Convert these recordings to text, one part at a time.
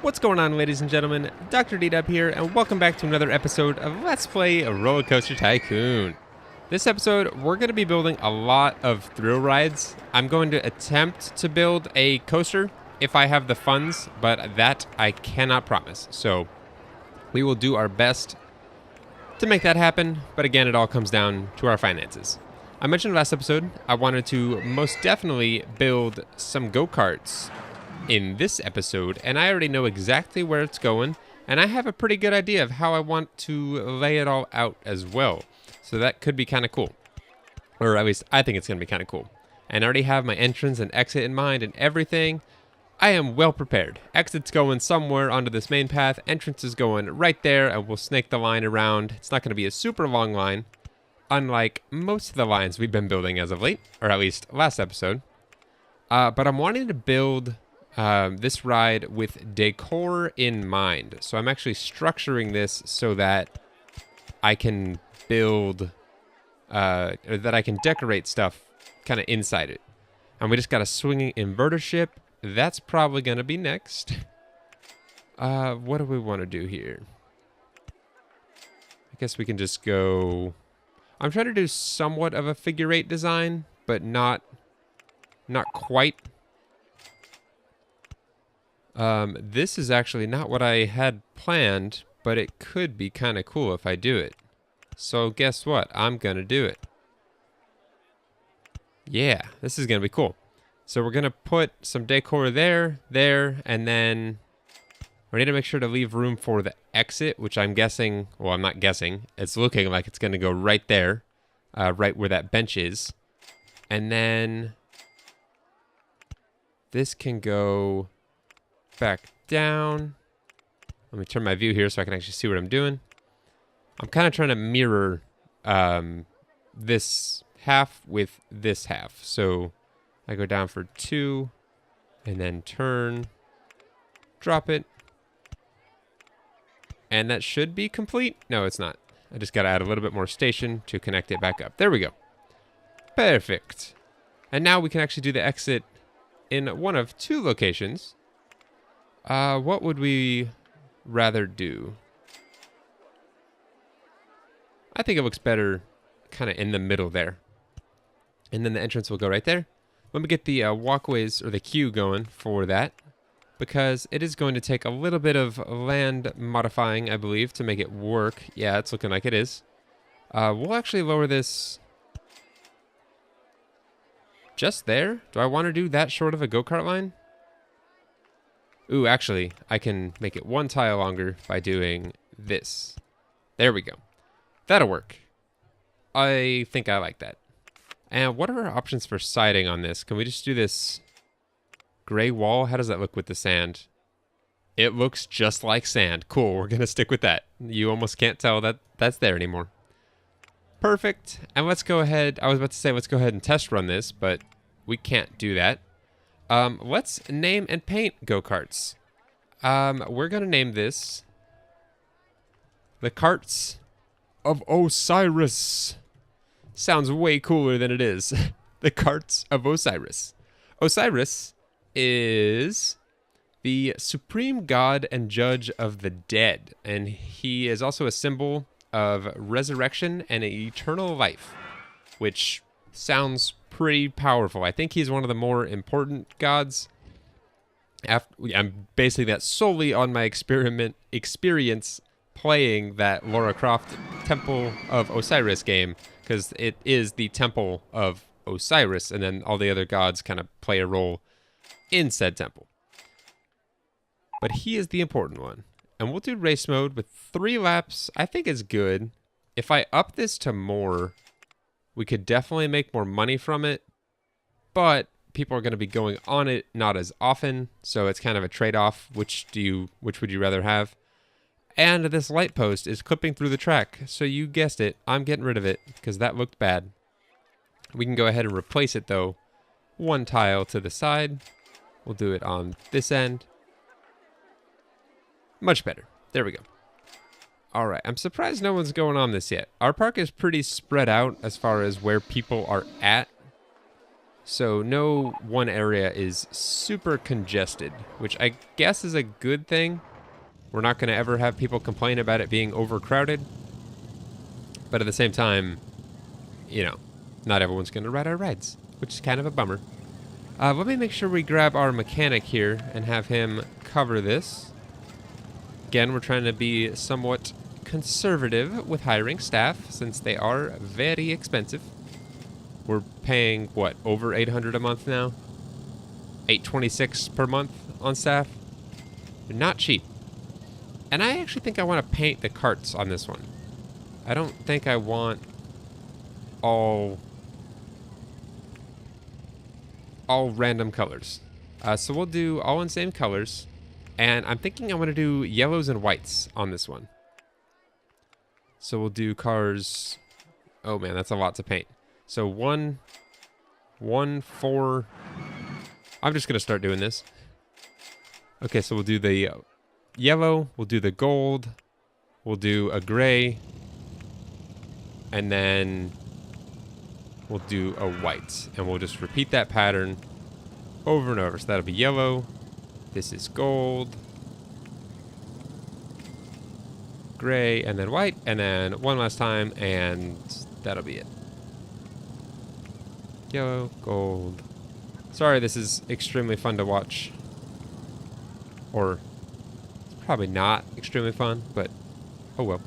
What's going on, ladies and gentlemen? DoctorDDub here, and welcome back to another episode of Let's Play RollerCoaster Tycoon. This episode, we're going to be building a lot of thrill rides. I'm going to attempt to build a coaster if I have the funds, but that I cannot promise. So, we will do our best to make that happen, but again, it all comes down to our finances. I mentioned last episode, I wanted to most definitely build some go-karts in this episode, and I already know exactly where it's going, and I have a pretty good idea of how I want to lay it all out as well. So that could be kind of cool. Or at least I think it's going to be kind of cool. And I already have my entrance and exit in mind and everything. I am well prepared. Exit's going somewhere onto this main path. Entrance is going right there, and we'll snake the line around. It's not going to be a super long line, unlike most of the lines we've been building as of late, or at least last episode. But I'm wanting to build this ride with Decor in mind. So I'm actually structuring this so that I can build, or that I can decorate stuff kind of inside it. And we just got a swinging inverter ship. That's probably going to be next. What do we want to do here? I guess we can just go... I'm trying to do somewhat of a figure eight design, but not quite. This is actually not what I had planned, but it could be kind of cool if I do it. So guess what? I'm going to do it. Yeah, this is going to be cool. So we're going to put some decor there, and then we need to make sure to leave room for the exit, which I'm guessing, well, I'm not guessing. It's looking like it's going to go right there, right where that bench is. And then this can go back down. Let me turn my view here so I can actually see what I'm doing. I'm kind of trying to mirror this half with this half. So I go down for 2 and then turn, drop it. And that should be complete. No, it's not. I just got to add a little bit more station to connect it back up. There we go. Perfect. And now we can actually do the exit in one of 2 locations. What would we rather do? I think it looks better kind of in the middle there. And then the entrance will go right there. Let me get the walkways or the queue going for that, because it is going to take a little bit of land modifying, I believe, to make it work. Yeah, it's looking like it is. We'll actually lower this just there. Do I want to do that short of a go-kart line? Ooh, actually, I can make it 1 tile longer by doing this. There we go. That'll work. I think I like that. And what are our options for siding on this? Can we just do this gray wall? How does that look with the sand? It looks just like sand. Cool, we're going to stick with that. You almost can't tell that that's there anymore. Perfect. And let's go ahead. I was about to say let's go ahead and test run this, but we can't do that. Let's name and paint go-karts. We're going to name this the Carts of Osiris. Sounds way cooler than it is. The Carts of Osiris. Osiris is the supreme god and judge of the dead, and he is also a symbol of resurrection and eternal life, which sounds pretty powerful. I think he's one of the more important gods. I'm basing that solely on my experience playing that Lara Croft Temple of Osiris game, because it is the Temple of Osiris, and then all the other gods kind of play a role in said temple. But he is the important one. And we'll do race mode with 3 laps. I think is good. If I up this to more, we could definitely make more money from it, but people are going to be going on it not as often, so it's kind of a trade-off. Which would you rather have? And this light post is clipping through the track, so you guessed it, I'm getting rid of it because that looked bad. We can go ahead and replace it though. 1 tile to the side. We'll do it on this end. Much better. There we go. All right, I'm surprised no one's going on this yet. Our park is pretty spread out as far as where people are at. So no one area is super congested, which I guess is a good thing. We're not going to ever have people complain about it being overcrowded. But at the same time, you know, not everyone's going to ride our rides, which is kind of a bummer. Let me make sure we grab our mechanic here and have him cover this. Again, we're trying to be somewhat conservative with hiring staff since they are very expensive. We're paying, what, over $800 a month now? $826 per month on staff? They're not cheap. And I actually think I want to paint the carts on this one. I don't think I want all random colors. So we'll do all in same colors. And I'm thinking I want to do yellows and whites on this one. So we'll do cars. Oh man, that's a lot to paint. So 1, 4. I'm just going to start doing this. Okay, so we'll do the yellow. We'll do the gold. We'll do a gray. And then we'll do a white. And we'll just repeat that pattern over and over. So that'll be yellow. This is gold. Gray, and then white. And then one last time, and that'll be it. Yellow, gold. Sorry, this is extremely fun to watch. Or, it's probably not extremely fun, but oh well.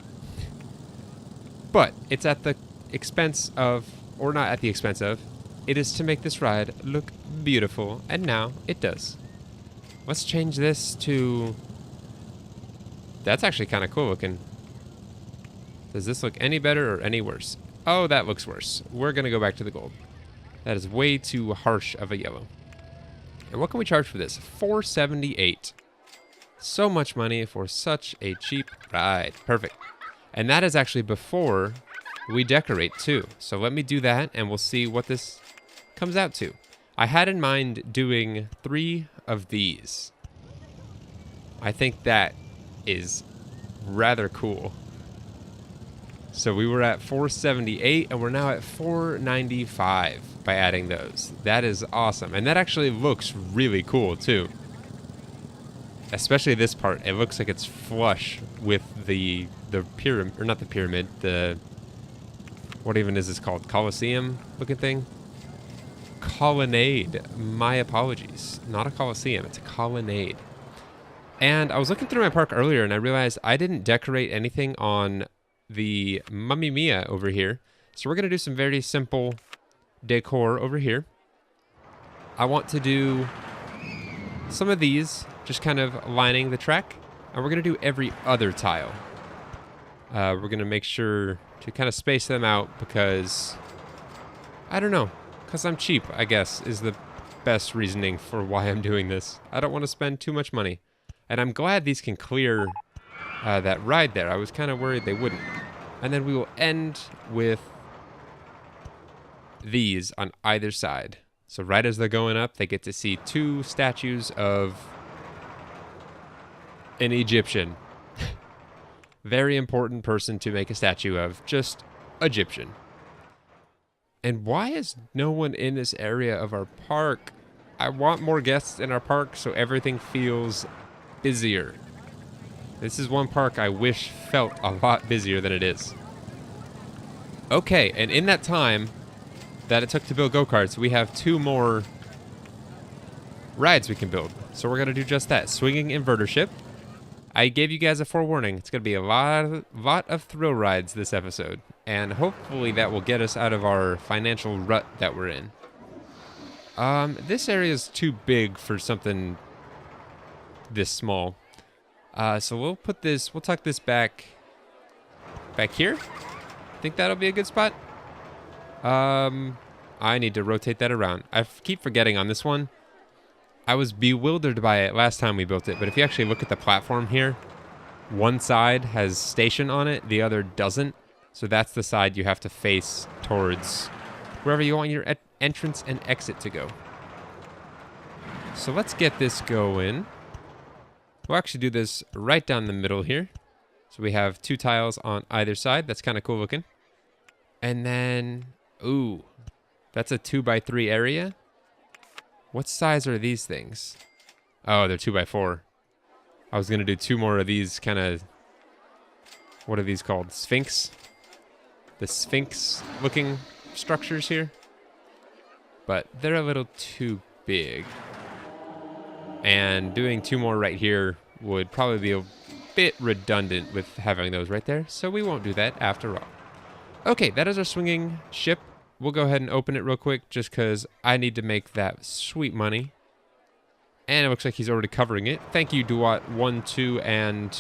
But it's at the expense of, or not at the expense of, it is to make this ride look beautiful, and now it does. Let's change this to... That's actually kind of cool looking. Does this look any better or any worse? Oh, that looks worse. We're going to go back to the gold. That is way too harsh of a yellow. And what can we charge for this? $478. So much money for such a cheap ride. Perfect. And that is actually before we decorate too. So let me do that and we'll see what this comes out to. I had in mind doing 3 of these. I think that is rather cool. So we were at $478 and we're now at $495 by adding those. That is awesome. And that actually looks really cool too. Especially this part. It looks like it's flush with the pyramid, or not the pyramid, the, what even is this called? Coliseum looking thing? Colonnade. My apologies. Not a coliseum, it's a colonnade. And I was looking through my park earlier and I realized I didn't decorate anything on the Mamma Mia over here. So we're going to do some very simple decor over here. I want to do some of these, just kind of lining the track. And we're going to do every other tile. We're going to make sure to kind of space them out because, I don't know, because I'm cheap, I guess, is the best reasoning for why I'm doing this. I don't want to spend too much money. And I'm glad these can clear that ride there. I was kind of worried they wouldn't. And then we will end with these on either side. So right as they're going up, they get to see 2 statues of an Egyptian. Very important person to make a statue of. Just Egyptian. And why is no one in this area of our park? I want more guests in our park so everything feels busier. This is one park I wish felt a lot busier than it is. Okay, and in that time that it took to build go-karts, we have 2 more rides we can build. So we're going to do just that. Swinging inverter ship. I gave you guys a forewarning. It's going to be a lot of thrill rides this episode. And hopefully that will get us out of our financial rut that we're in. This area is too big for something this small. So we'll put this, we'll tuck this back here. Think that'll be a good spot. I need to rotate that around. I keep forgetting on this one. I was bewildered by it last time we built it, but if you actually look at the platform here, one side has station on it, the other doesn't. So that's the side you have to face towards wherever you want your entrance and exit to go. So let's get this going. We'll actually do this right down the middle here. So we have 2 tiles on either side. That's kind of cool looking. And then, ooh, that's a 2x3 area. What size are these things? Oh, they're 2x4. I was going to do 2 more of these kind of... What are these called? Sphinx? The Sphinx looking structures here. But they're a little too big. And doing 2 more right here would probably be a bit redundant with having those right there. So we won't do that after all. Okay, that is our swinging ship. We'll go ahead and open it real quick just because I need to make that sweet money. And it looks like he's already covering it. Thank you, Duat 1, 2, and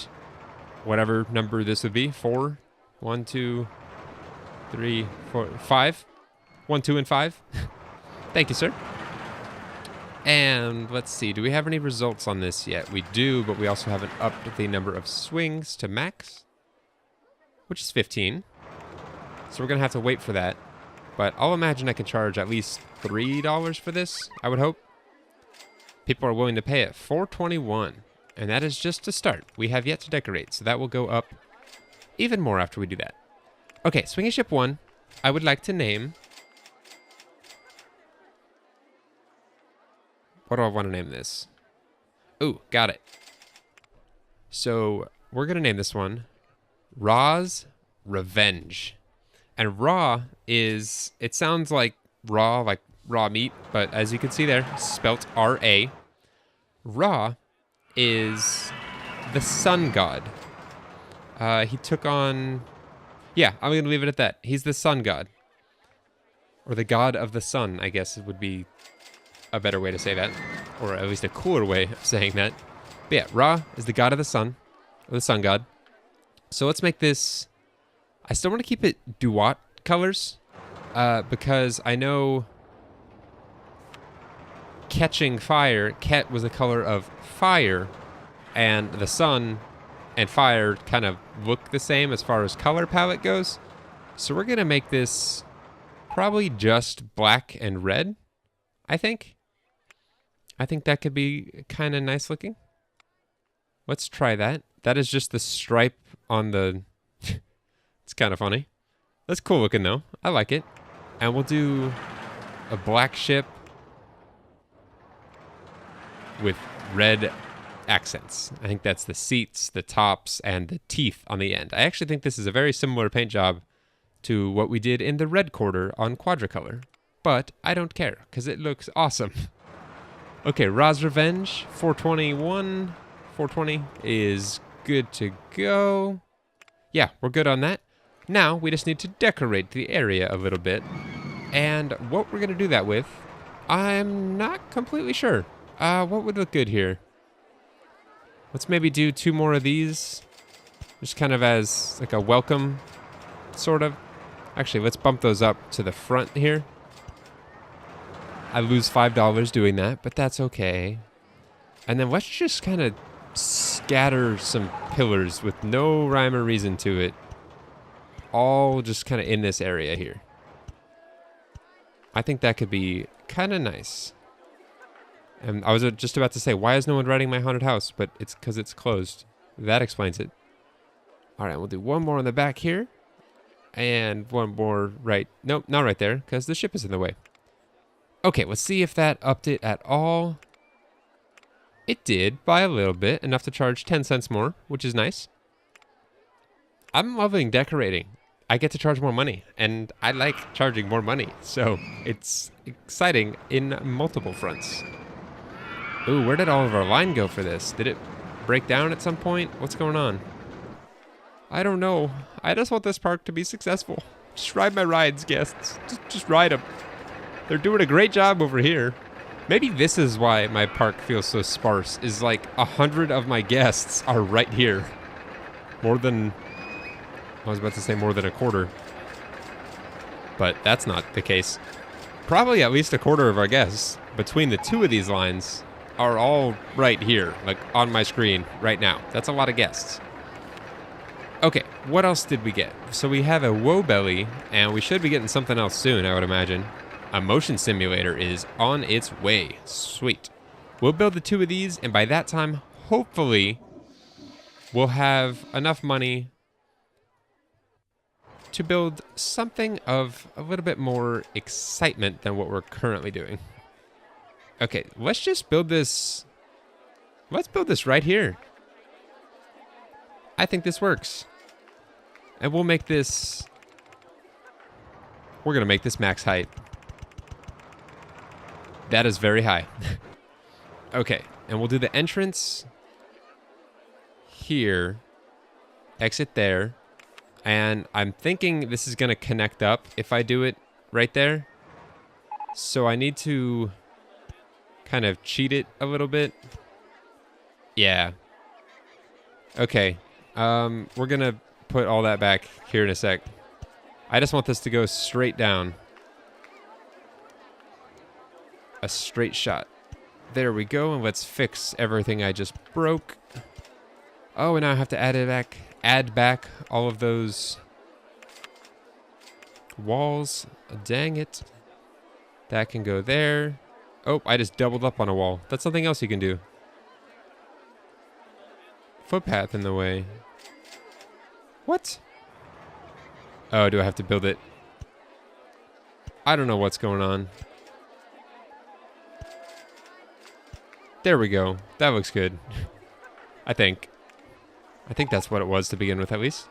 whatever number this would be. 4. 1, 2, 3, 4, 5. 1, 2, and 5. Thank you, sir. And let's see. Do we have any results on this yet? We do, but we also haven't upped the number of swings to max, which is 15. So we're going to have to wait for that. But I'll imagine I can charge at least $3 for this, I would hope. People are willing to pay it. $4.21. And that is just to start. We have yet to decorate, so that will go up even more after we do that. Okay, swinging ship 1, I would like to name... What do I want to name this? Ooh, got it. So we're going to name this one Raw's Revenge. And raw is, it sounds like raw meat, but as you can see there, spelt R-A. Ra is the sun god. He took on, yeah, I'm going to leave it at that. He's the sun god. Or the god of the sun, I guess would be a better way to say that. Or at least a cooler way of saying that. But yeah, Ra is the god of the sun, or the sun god. So let's make this... I still want to keep it Duat colors, because I know catching fire, Ket was a color of fire, and the sun and fire kind of look the same as far as color palette goes. So we're going to make this probably just black and red, I think. I think that could be kind of nice looking. Let's try that. That is just the stripe on the... It's kind of funny. That's cool looking though. I like it. And we'll do a black ship with red accents. I think that's the seats, the tops, and the teeth on the end. I actually think this is a very similar paint job to what we did in the red quarter on Quadricolor. But I don't care, because it looks awesome. Okay, Ra's Revenge, 421. 420 is good to go. Yeah, we're good on that. Now, we just need to decorate the area a little bit. And what we're going to do that with, I'm not completely sure. What would look good here? Let's maybe do 2 more of these. Just kind of as like a welcome, sort of. Actually, let's bump those up to the front here. I lose $5 doing that, but that's okay. And then let's just kind of scatter some pillars with no rhyme or reason to it. All just kind of in this area here. I think that could be kind of nice. And I was just about to say, why is no one writing my haunted house? But it's because it's closed. That explains it. All right, we'll do 1 more on the back here. And 1 more right... Nope, not right there, because the ship is in the way. Okay, let's see if that upped it at all. It did, by a little bit. Enough to charge 10 cents more, which is nice. I'm loving decorating. I get to charge more money, and I like charging more money, so it's exciting in multiple fronts. Ooh, where did all of our line go for this? Did it break down at some point? What's going on? I don't know. I just want this park to be successful. Just ride my rides, guests. Just ride them. They're doing a great job over here. Maybe this is why my park feels so sparse, is like 100 of my guests are right here. More than... I was about to say more than a quarter. But that's not the case. Probably at least a quarter of our guests between the 2 of these lines are all right here, like on my screen right now. That's a lot of guests. Okay, what else did we get? So we have a Woe Belly, and we should be getting something else soon, I would imagine. A motion simulator is on its way. Sweet. We'll build the 2 of these, and by that time, hopefully, we'll have enough money to build something of a little bit more excitement than what we're currently doing. Okay, let's just build this. Let's build this right here. I think this works. And we'll make this... We're going to make this max height. That is very high. Okay, and we'll do the entrance here. Exit there. And I'm thinking this is going to connect up if I do it right there. So I need to kind of cheat it a little bit. Yeah. Okay. We're going to put all that back here in a sec. I just want this to go straight down. A straight shot. There we go. And let's fix everything I just broke. Oh, and now I have to add back all of those walls. Dang it. That can go there. Oh, I just doubled up on a wall. That's something else you can do. Footpath in the way. What? Oh, do I have to build it? I don't know what's going on. There we go. That looks good. I think that's what it was to begin with, at least.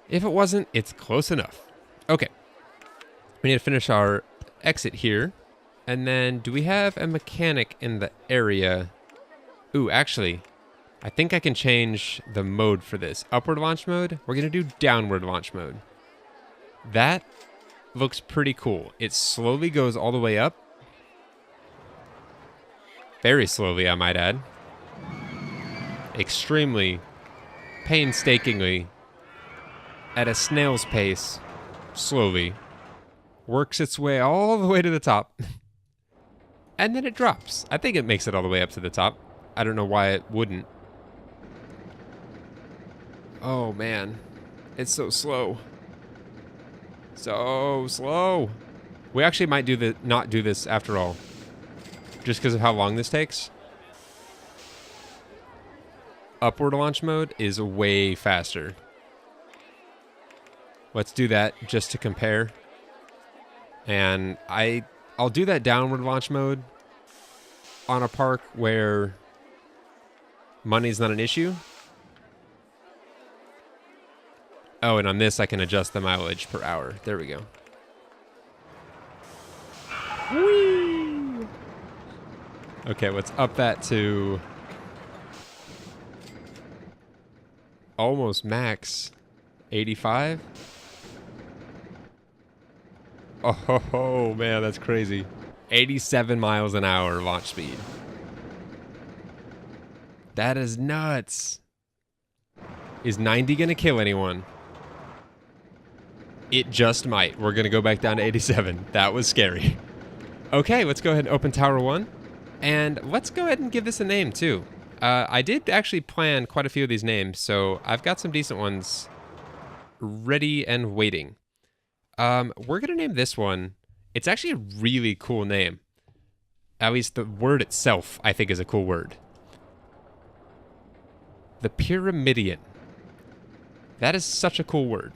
If it wasn't, it's close enough. Okay. We need to finish our exit here. And then, do we have a mechanic in the area? Ooh, actually, I think I can change the mode for this. Upward launch mode. We're going to do downward launch mode. That looks pretty cool. It slowly goes all the way up. Very slowly, I might add. Extremely, painstakingly, at a snail's pace, slowly, works its way all the way to the top. And then it drops. I think it makes it all the way up to the top. I don't know why it wouldn't. Oh, man. It's so slow. So slow. We actually might not do this after all. Just because of how long this takes. Upward launch mode is way faster. Let's do that just to compare. And I'll do that downward launch mode on a park where money's not an issue. Oh, and on this I can adjust the mileage per hour. There we go. Whee! Okay, let's up that to almost max. 85? Oh, man, that's crazy. 87 miles an hour launch speed. That is nuts. Is 90 gonna kill anyone? It just might. We're gonna go back down to 87. That was scary. Okay, let's go ahead and open Tower 1. And let's go ahead and give this a name, too. I did actually plan quite a few of these names, so I've got some decent ones ready and waiting. We're gonna name this one. It's actually a really cool name. At least the word itself, I think, is a cool word. The Pyramidion. That is such a cool word.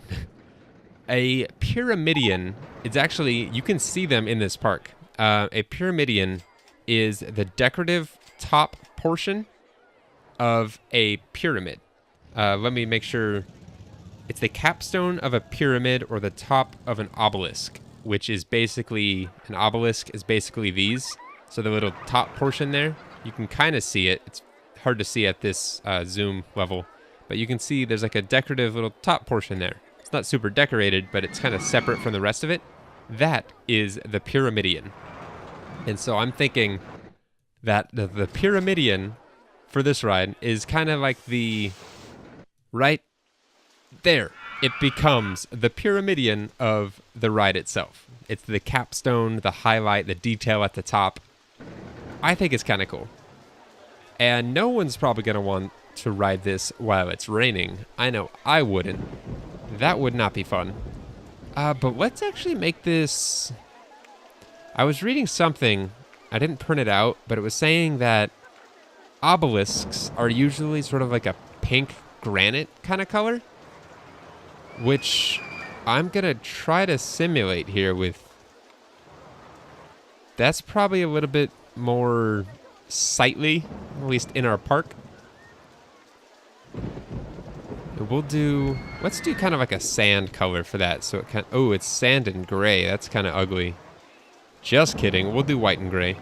A Pyramidion is actually, you can see them in this park. A Pyramidion is the decorative top portion of a pyramid. Let me make sure. It's the capstone of a pyramid or the top of an obelisk, which is basically, an obelisk is basically these. So the little top portion there, you can kind of see it. It's hard to see at this zoom level, but you can see there's like a decorative little top portion there. It's not super decorated, but it's kind of separate from the rest of it. That is the Pyramidion. And so I'm thinking that the Pyramidion for this ride is kind of like the right there. It becomes the Pyramidion of the ride itself. It's the capstone, the highlight, the detail at the top. I think it's kind of cool. And no one's probably going to want to ride this while it's raining. I know I wouldn't. That would not be fun. But let's actually make this... I was reading something, I didn't print it out, but it was saying that obelisks are usually sort of like a pink granite kind of color, which I'm going to try to simulate here with That's probably a little bit more sightly, at least in our park. Let's do kind of like a sand color for that. So it kind oh, it's sand and gray. That's kind of ugly. Just kidding. We'll do white and gray.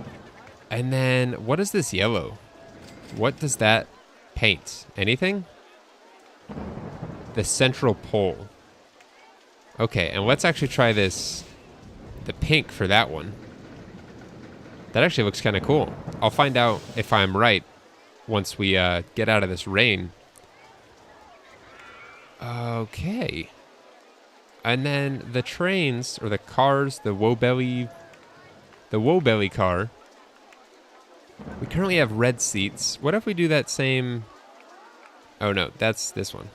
And then what is this yellow? What does that paint? Anything? The central pole. Okay, and let's actually try this, the pink for that one. That actually looks kind of cool. I'll find out if I'm right once we get out of this rain. Okay. And then the trains, or the cars, the Woebelly car. We currently have red seats. What if we do that same... Oh no, that's this one.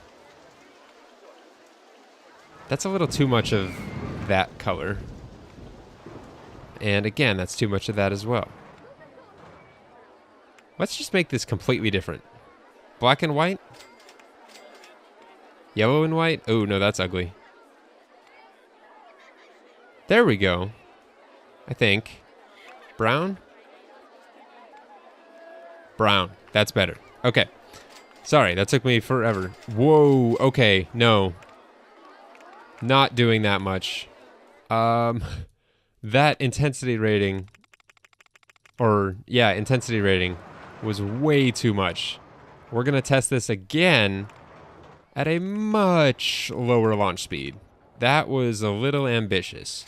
That's a little too much of that color. And again, that's too much of that as well. Let's just make this completely different. Black and white? Yellow and white? Oh, no, that's ugly. There we go. I think. Brown? Brown. That's better. Okay. Sorry, that took me forever. Whoa, okay, no. Not doing that much. That intensity rating, intensity rating was way too much. We're gonna test this again at a much lower launch speed. That was a little ambitious.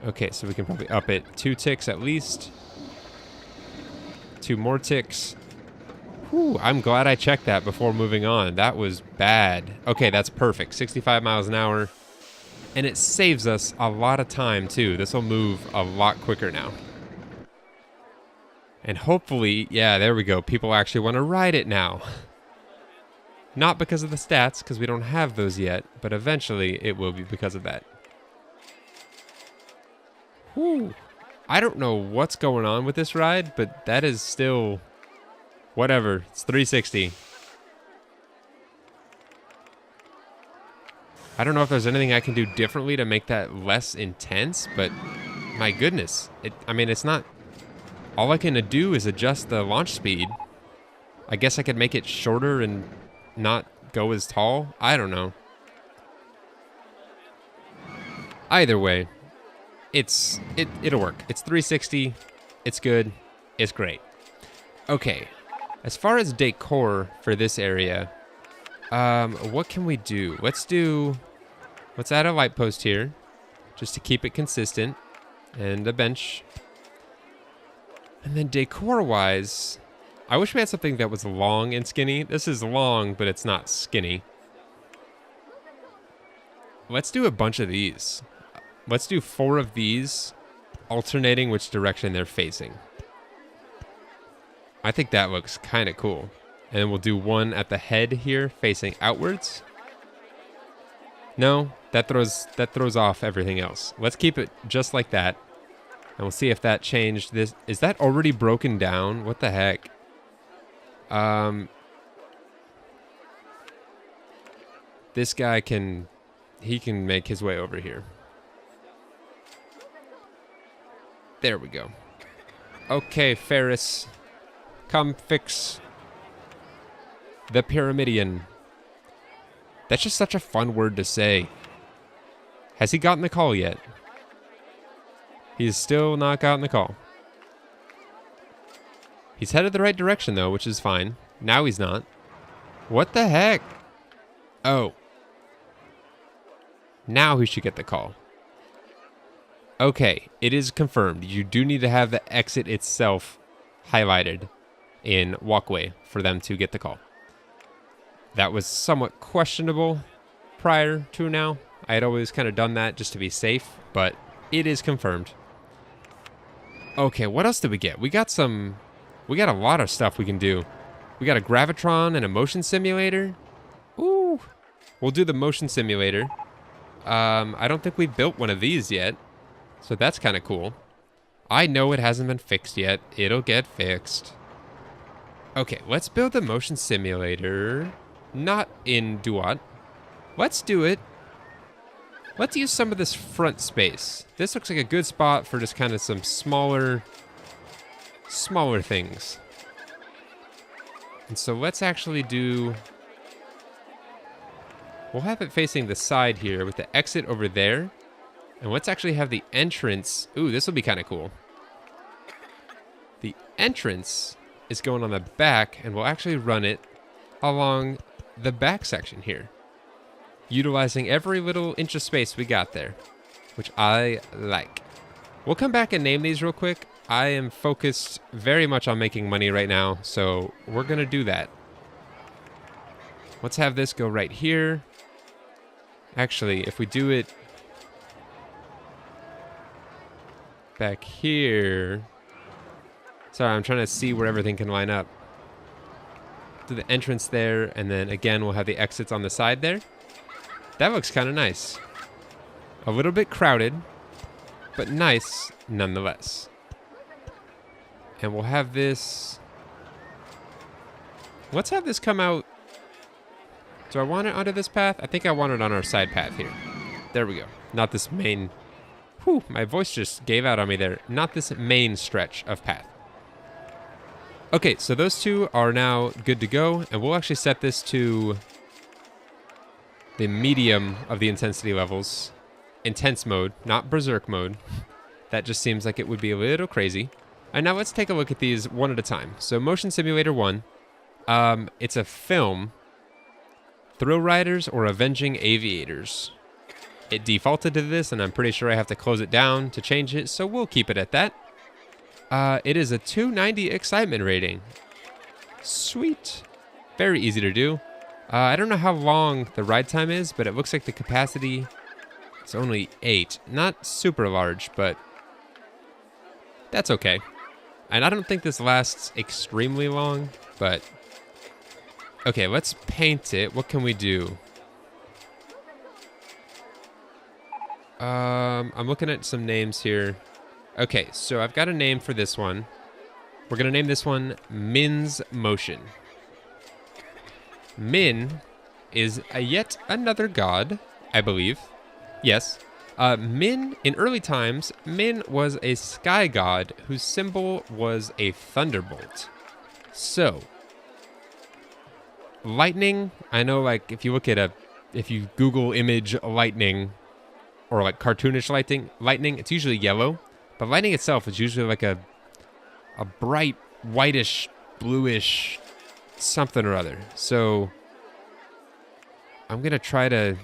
Okay, so we can probably up it 2 ticks at least. 2 more ticks. Whew, I'm glad I checked that before moving on. That was bad. Okay, that's perfect. 65 miles an hour. And it saves us a lot of time, too. This will move a lot quicker now. And hopefully, yeah, there we go. People actually want to ride it now. Not because of the stats, because we don't have those yet, but eventually it will be because of that. Whew. I don't know what's going on with this ride, but that is still... Whatever. It's 360. I don't know if there's anything I can do differently to make that less intense, but my goodness. It's not... All I can do is adjust the launch speed. I guess I could make it shorter and not go as tall. I don't know. Either way, it'll work. It's 360. It's good. It's great. Okay. As far as decor for this area, what can we do? Let's add a light post here, just to keep it consistent, and a bench. And then decor-wise, I wish we had something that was long and skinny. This is long, but it's not skinny. Let's do a bunch of these. Let's do 4 of these, alternating which direction they're facing. I think that looks kind of cool. And then we'll do 1 at the head here, facing outwards. No, that throws off everything else. Let's keep it just like that. And we'll see if that changed this. Is that already broken down? What the heck? This guy can make his way over here. There we go. Okay, Ferris. Come fix the Pyramidion. That's just such a fun word to say. Has he gotten the call yet? He's still not gotten the call. He's headed the right direction, though, which is fine. Now he's not. What the heck? Oh. Now he should get the call. Okay, it is confirmed. You do need to have the exit itself highlighted in walkway for them to get the call. That was somewhat questionable prior to now. I had always kind of done that just to be safe, but it is confirmed. Okay, what else did we get? We got a lot of stuff we can do. We got a gravitron and a motion simulator. Ooh. We'll do the motion simulator. I don't think we built one of these yet, so that's kind of cool. I know it hasn't been fixed yet. It'll get fixed. Okay, let's build the motion simulator. Not in Duat. Let's do it Let's use some of this front space. This looks like a good spot for just kind of some smaller things. And so let's actually do... We'll have it facing the side here with the exit over there. And let's actually have the entrance... Ooh, this will be kind of cool. The entrance is going on the back, and we'll actually run it along the back section here, utilizing every little inch of space we got there, which I like. We'll come back and name these real quick. I am focused very much on making money right now, so we're going to do that. Let's have this go right here. Actually, if we do it back here... Sorry, I'm trying to see where everything can line up. Do the entrance there, and then again, we'll have the exits on the side there. That looks kind of nice. A little bit crowded, but nice nonetheless. And we'll have this... Let's have this come out... Do I want it onto this path? I think I want it on our side path here. There we go. Not this main... Whew, my voice just gave out on me there. Not this main stretch of path. Okay, so those two are now good to go, and we'll actually set this to the medium of the intensity levels. Intense mode, not berserk mode. That just seems like it would be a little crazy. And now let's take a look at these one at a time. So Motion Simulator 1, it's a film, Thrill Riders or Avenging Aviators. It defaulted to this, and I'm pretty sure I have to close it down to change it, so we'll keep it at that. It is a 290 excitement rating. Sweet. Very easy to do. I don't know how long the ride time is, but it looks like the capacity is only 8. Not super large, but that's okay. And I don't think this lasts extremely long, but... Okay, let's paint it. What can we do? I'm looking at some names here. Okay, so I've got a name for this one. We're going to name this one Min's Motion. Min is yet another god, I believe. Yes. Min, in early times, Min was a sky god whose symbol was a thunderbolt. So, lightning, I know, like, if you Google image lightning, or like cartoonish lightning, it's usually yellow. But lightning itself is usually like a bright, whitish, bluish something or other. So I'm going to try to...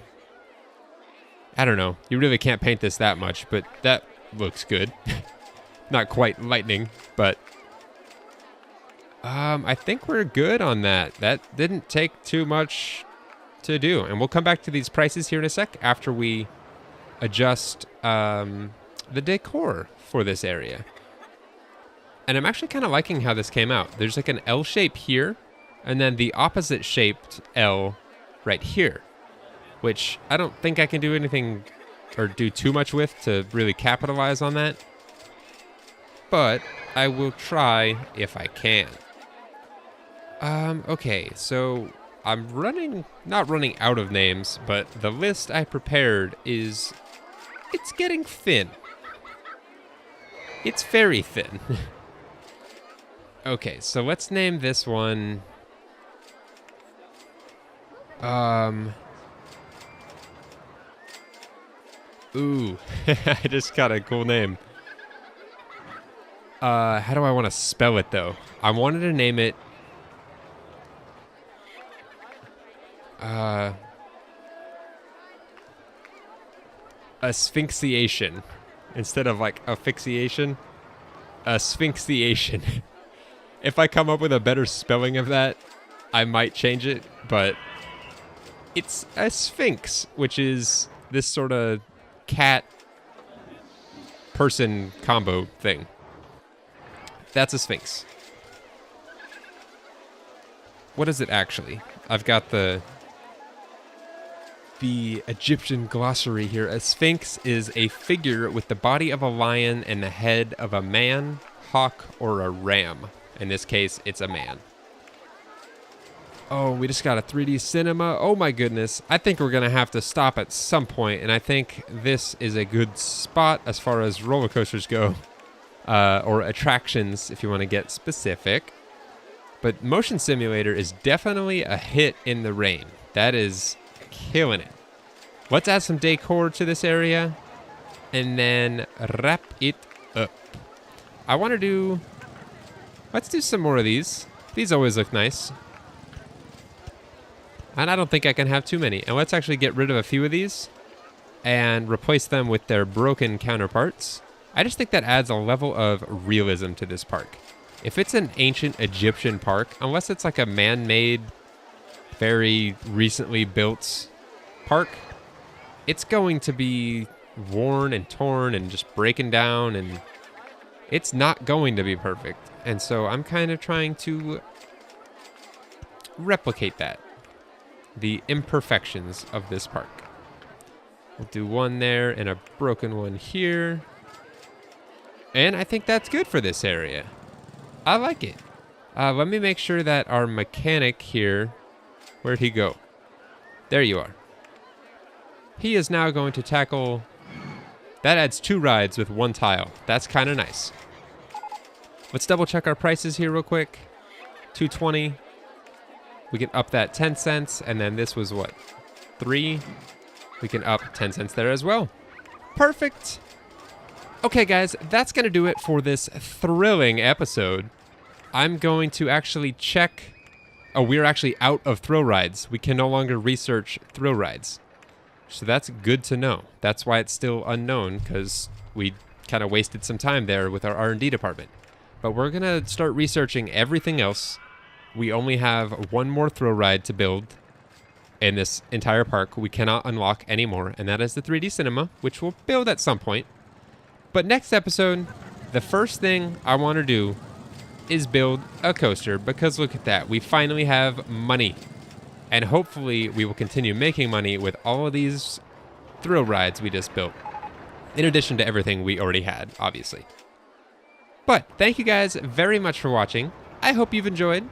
I don't know. You really can't paint this that much, but that looks good. Not quite lightning, but... I think we're good on that. That didn't take too much to do. And we'll come back to these prices here in a sec after we adjust the decor for this area. And I'm actually kind of liking how this came out. There's like an L shape here, and then the opposite shaped L right here, which I don't think I can do anything or do too much with to really capitalize on that. But I will try if I can. Okay, so I'm not running out of names, but the list I prepared it's getting thin. It's very thin. Okay, so let's name this one... Ooh, I just got a cool name. How do I want to spell it, though? I wanted to name it... asphyxiation. Instead of, like, asphyxiation. Asphyxiation. If I come up with a better spelling of that, I might change it, but... It's a sphinx, which is this sort of cat-person combo thing. That's a sphinx. What is it actually? I've got the Egyptian glossary here. A sphinx is a figure with the body of a lion and the head of a man, hawk, or a ram. In this case, it's a man. Oh, we just got a 3D cinema. Oh my goodness. I think we're going to have to stop at some point, and I think this is a good spot as far as roller coasters go, or attractions if you want to get specific. But Motion Simulator is definitely a hit in the rain. That is killing it. Let's add some decor to this area and then wrap it up. I want to do... Let's do some more of these. These always look nice. And I don't think I can have too many. And let's actually get rid of a few of these and replace them with their broken counterparts. I just think that adds a level of realism to this park. If it's an ancient Egyptian park, unless it's like a man-made, very recently built park, it's going to be worn and torn and just breaking down, and it's not going to be perfect. And so I'm kind of trying to replicate that, the imperfections of this park. We'll do one there and a broken one here. And I think that's good for this area. I like it. Let me make sure that our mechanic here, where'd he go? There you are. He is now going to tackle... That adds 2 rides with 1 tile. That's kind of nice. Let's double check our prices here real quick. $2.20. We can up that 10 cents, and then this was what? 3? We can up 10 cents there as well. Perfect. Okay, guys, that's going to do it for this thrilling episode. I'm going to actually check... Oh, we're actually out of thrill rides. We can no longer research thrill rides. So that's good to know. That's why it's still unknown, because we kind of wasted some time there with our R&D department. But we're going to start researching everything else. We only have 1 more thrill ride to build in this entire park. We cannot unlock anymore, and that is the 3D cinema, which we'll build at some point. But next episode, the first thing I want to do is build a coaster, because look at that. We finally have money. And hopefully we will continue making money with all of these thrill rides we just built. In addition to everything we already had, obviously. But thank you guys very much for watching. I hope you've enjoyed.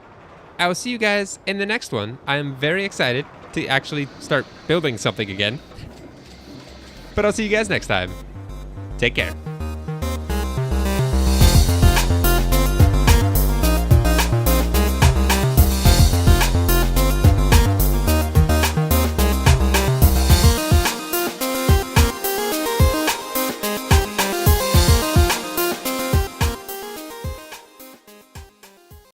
I will see you guys in the next one. I am very excited to actually start building something again. But I'll see you guys next time. Take care.